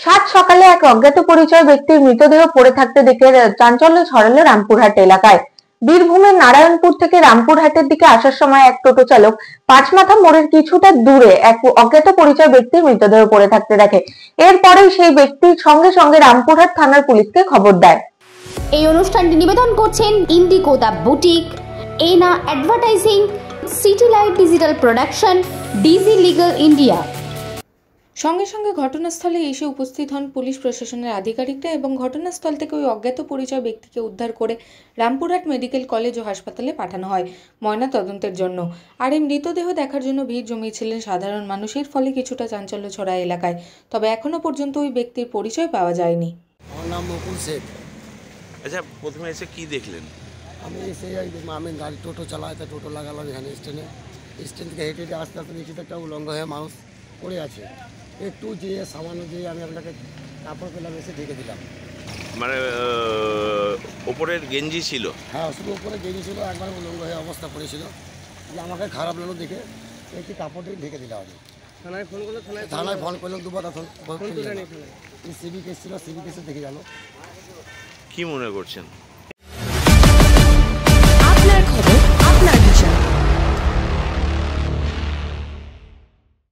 সাত সকালে এক অজ্ঞাত পরিচয় ব্যক্তির মৃতদেহ পড়ে থাকতে দেখে চাঞ্চল্য ছড়ালো রামপুরহাট এলাকায়। বীরভূমের নারায়ণপুর থেকে রামপুরহাটের দিকে আসার সময় এক টোটো চালক পাঁচমাথা মোড়ের কিছুটা দূরে এক অজ্ঞাত পরিচয় ব্যক্তির মৃতদেহ পড়ে থাকতে দেখে। এরপরেই সেই ব্যক্তি সঙ্গে সঙ্গে রামপুরহাট থানার পুলিশকে খবর দেয়। এই অনুষ্ঠানটি নিবেদন করছেন Indigo the Boutique, Ena advertising, City Light Digital Production, Digi Legal India. সঙ্গে সঙ্গে ঘটনাস্থলে এসে উপস্থিত হন পুলিশ প্রশাসনের আধিকারিকরা এবং ঘটনাস্থল থেকে ওই অজ্ঞাত পরিচয় ব্যক্তিকে উদ্ধার করে রামপুরহাট মেডিকেল কলেজ ও হাসপাতালে পাঠানো হয় ময়না তদন্তের জন্য। আর এই মৃতদেহ দেখার জন্য ভিড় জমিয়েছিলেন সাধারণ মানুষের, ফলে কিছুটা চাঞ্চল্য ছড়ায় এলাকায়। তবে এখনো পর্যন্ত ওই ব্যক্তির পরিচয় পাওয়া যায়নি। আমার নাম মুকুল শেখ। আচ্ছা, প্রথমে এসে কি দেখলেন? আমি এসে আমি গাড়ি টোটো চালাই, তা টোটো লাগালাম এখানে স্ট্যান্ড থেকে হেঁটে হেঁটে আস্তে আস্তে দেখছি তো একটা উলঙ্গ হয়ে মানুষ পড়ে আছে। একটু যেয়ে সামান্য যেয়ে আমি আপনাকে কাপড় পেলাম, এসে ঢেকে দিলাম। মানে ওপরের গেঞ্জি ছিল? হ্যাঁ, শুধু উপরে গেঞ্জি ছিল, একবার উলঙ্গ হয়ে অবস্থা পড়েছিল। যে আমাকে খারাপ লাগলো দেখে একটি কাপড় দিয়ে ঢেকে দিলাম। আমি থানায় ফোন করলাম দুবার, সিভিক এসেছিল, সিভিক এসে দেখে গেল। কি মনে করছেন?